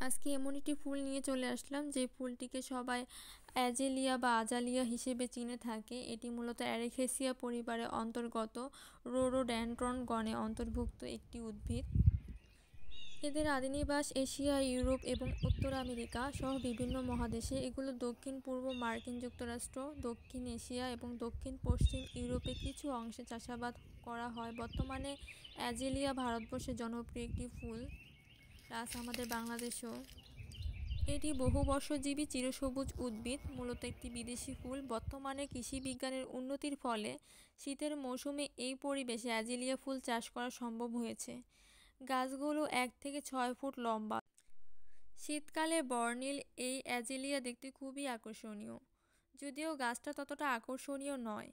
আজকে এমন একটি ফুল নিয়ে চলে আসলাম যে ফুলটিকে সবাই অ্যাজেলিয়া বা আজালিয়া হিসেবে চিনে থাকে। এটি মূলত অ্যারেখেসিয়া পরিবারের অন্তর্গত রোডোডেনড্রন গণে অন্তর্ভুক্ত একটি উদ্ভিদ। এদের আদি নিবাস এশিয়া, ইউরোপ এবং উত্তর আমেরিকা সহ বিভিন্ন মহাদেশে। এগুলো দক্ষিণ পূর্ব মার্কিন যুক্তরাষ্ট্র, দক্ষিণ এশিয়া এবং দক্ষিণ পশ্চিম ইউরোপে কিছু অংশে চাষাবাদ করা হয়। বর্তমানে অ্যাজেলিয়া ভারতবর্ষের জনপ্রিয় একটি ফুল, প্লাস আমাদের বাংলাদেশেও। এটি বহুবর্ষজীবী চিরসবুজ উদ্ভিদ, মূলত একটি বিদেশি ফুল। বর্তমানে কৃষি বিজ্ঞানের উন্নতির ফলে শীতের মৌসুমে এই পরিবেশে অ্যাজেলিয়া ফুল চাষ করা সম্ভব হয়েছে। গাছগুলো 1 থেকে 6 ফুট লম্বা। শীতকালে বর্ণিল এই অ্যাজেলিয়া দেখতে খুবই আকর্ষণীয়, যদিও গাছটা ততটা আকর্ষণীয় নয়।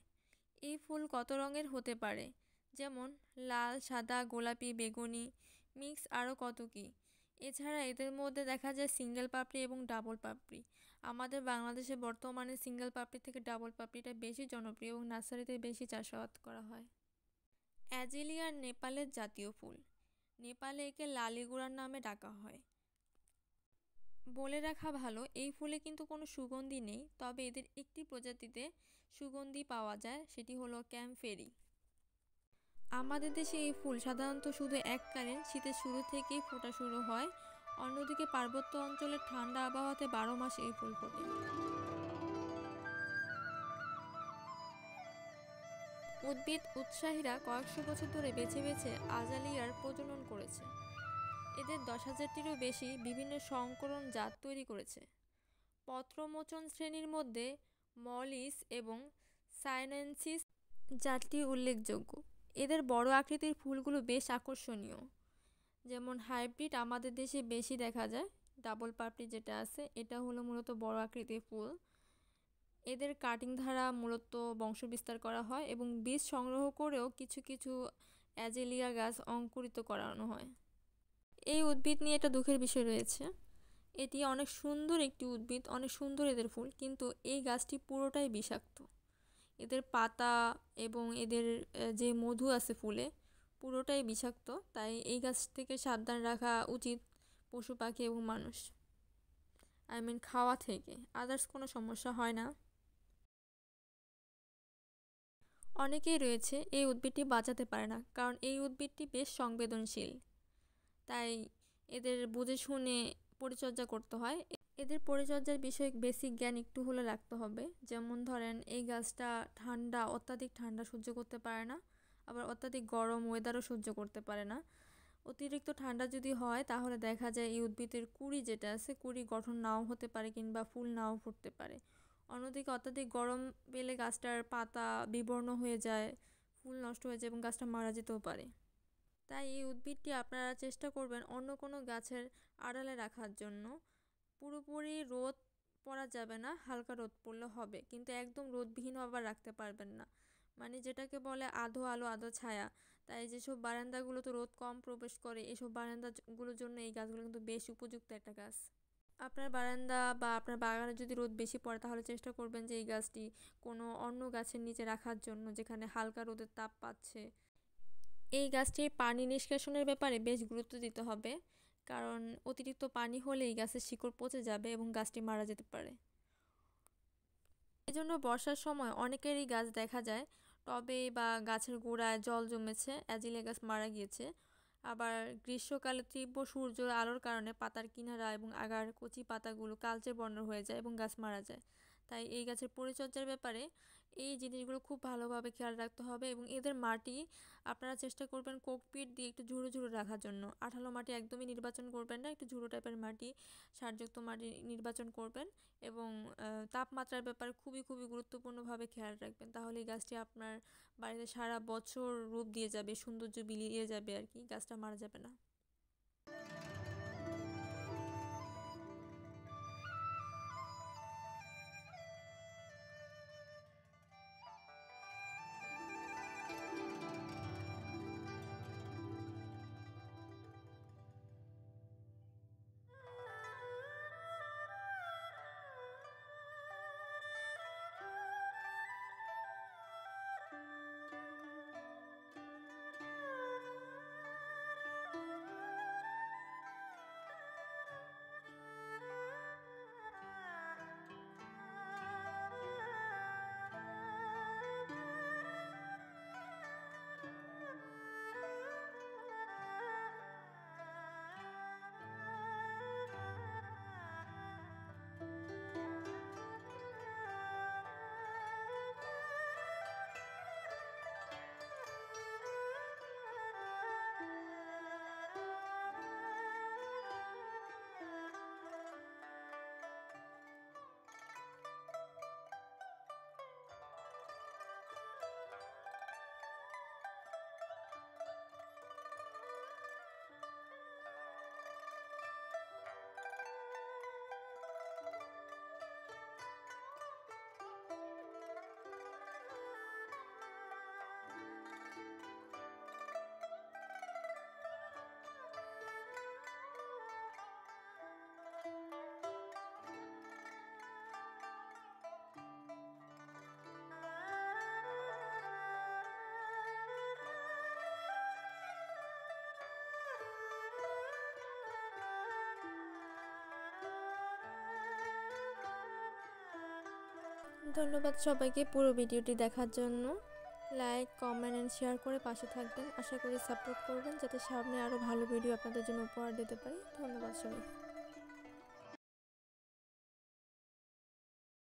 এই ফুল কত রঙের হতে পারে, যেমন লাল, সাদা, গোলাপি, বেগুনি, মিক্স আরও কত কী। এছাড়া এদের মধ্যে দেখা যায় সিঙ্গেল পাপড়ি এবং ডাবল পাপড়ি। আমাদের বাংলাদেশে বর্তমানে সিঙ্গেল পাপড়ি থেকে ডাবল পাপড়িটা বেশি জনপ্রিয় এবং নার্সারিতে বেশি চাষাবাদ করা হয়। অ্যাজেলিয়া নেপালের জাতীয় ফুল। নেপালে একে লালিগুড়ার নামে ডাকা হয়। বলে রাখা ভালো, এই ফুলে কিন্তু কোনো সুগন্ধি নেই, তবে এদের একটি প্রজাতিতে সুগন্ধি পাওয়া যায়, সেটি হলো ক্যাম্পফেরি। আমাদের দেশে এই ফুল সাধারণত শুধু এককালীন শীতের শুরু থেকেই ফোটা শুরু হয়। অন্যদিকে পার্বত্য অঞ্চলের ঠান্ডা আবহাওয়াতে 12 মাস এই ফুল ফোটে। উদ্ভিদ উৎসাহীরা কয়েকশো বছর ধরে বেছে বেছে আজালিয়ার প্রজনন করেছে। এদের 10,000টিরও বেশি বিভিন্ন সংকরণ জাত তৈরি করেছে। পত্রমোচন শ্রেণীর মধ্যে মলিস এবং সাইনেনসিস জাতটি উল্লেখযোগ্য। এদের বড় আকৃতির ফুলগুলো বেশ আকর্ষণীয়। যেমন হাইব্রিড আমাদের দেশে বেশি দেখা যায়। ডাবল পাপড়ি যেটা আছে, এটা হলো মূলত বড় আকৃতির ফুল। এদের কাটিং দ্বারা মূলত বংশবিস্তার করা হয় এবং বীজ সংগ্রহ করেও কিছু কিছু অ্যাজেলিয়া গাছ অঙ্কুরিত করানো হয়। এই উদ্ভিদ নিয়ে একটা দুঃখের বিষয় রয়েছে। এটি অনেক সুন্দর একটি উদ্ভিদ, অনেক সুন্দর এদের ফুল, কিন্তু এই গাছটি পুরোটাই বিষাক্ত। এদের পাতা এবং এদের যে মধু আছে ফুলে, পুরোটাই বিষাক্ত। তাই এই গাছ থেকে সাবধান রাখা উচিত পশু পাখি এবং মানুষ। খাওয়া থেকে আদার্স কোনো সমস্যা হয় না। অনেকেই রয়েছে এই উদ্ভিদটি বাঁচাতে পারে না, কারণ এই উদ্ভিদটি বেশ সংবেদনশীল। তাই এদের বুঝে শুনে পরিচর্যা করতে হয়। এদের পরিচর্যার বিষয়ে বেসিক জ্ঞান একটু হলে রাখতে হবে। যেমন ধরেন, এই গাছটা অত্যাধিক ঠান্ডা সহ্য করতে পারে না, আবার অত্যাধিক গরম ওয়েদারও সহ্য করতে পারে না। অতিরিক্ত ঠান্ডা যদি হয় তাহলে দেখা যায় এই উদ্ভিদের কুঁড়ি যেটা আছে, কুঁড়ি গঠন নাও হতে পারে কিংবা ফুল নাও ফুটতে পারে। অন্যদিকে অত্যাধিক গরম পেলে গাছটার পাতা বিবর্ণ হয়ে যায়, ফুল নষ্ট হয়ে যায় এবং গাছটা মারা যেতেও পারে। তাই এই উদ্ভিদটি আপনারা চেষ্টা করবেন অন্য কোনো গাছের আড়ালে রাখার জন্য। পুরোপুরি রোদ পড়া যাবে না, হালকা রোদ পড়লে হবে, কিন্তু একদম রোদবিহীন আবার রাখতে পারবেন না। যেটাকে বলে আধো আলো আধো ছায়া। তাই যেসব বারান্দাগুলোতে রোদ কম প্রবেশ করে, এসব বারান্দাগুলোর জন্য এই গাছগুলো কিন্তু বেশ উপযুক্ত একটা গাছ। আপনার বারান্দা বা আপনার বাগানে যদি রোদ বেশি পড়ে, তাহলে চেষ্টা করবেন যে এই গাছটি কোনো অন্য গাছের নিচে রাখার জন্য, যেখানে হালকা রোদের তাপ পাচ্ছে। এই গাছটির পানি নিষ্কাশনের ব্যাপারে বেশ গুরুত্ব দিতে হবে, কারণ অতিরিক্ত পানি হলে এই গাছের শিকড় পচে যাবে এবং গাছটি মারা যেতে পারে। এজন্য বর্ষার সময় অনেকেরই গাছ দেখা যায় টবে বা গাছের গোড়ায় জল জমেছে, অ্যাজিলিয়া গাছ মারা গিয়েছে। আবার গ্রীষ্মকালে তীব্র সূর্যের আলোর কারণে পাতার কিনারা এবং আগার কচি পাতাগুলো কালচে বর্ণের হয়ে যায় এবং গাছ মারা যায়। তাই এই গাছের পরিচর্যার ব্যাপারে এই জিনিসগুলো খুব ভালোভাবে খেয়াল রাখতে হবে। এবং এদের মাটি আপনারা চেষ্টা করবেন কোকপিট দিয়ে একটু ঝুড়ো ঝুড়ো রাখার জন্য। আঠালো মাটি একদমই নির্বাচন করবেন না, একটু ঝুড়ো টাইপের মাটি, সারযুক্ত মাটি নির্বাচন করবেন। এবং তাপমাত্রার ব্যাপারে খুবই খুবই গুরুত্বপূর্ণভাবে খেয়াল রাখবেন, তাহলে এই গাছটি আপনার বাড়িতে সারা বছর রূপ দিয়ে যাবে, সৌন্দর্য বিলিয়ে যাবে আর কি, গাছটা মারা যাবে না। ধন্যবাদ সবাইকে পুরো ভিডিওটি দেখার জন্য। লাইক, কমেন্ট অ্যান্ড শেয়ার করে পাশে থাকবেন। আশা করি সাপোর্ট করবেন যাতে সামনে আরও ভালো ভিডিও আপনাদের জন্য উপহার দিতে পারি। ধন্যবাদ সবাই।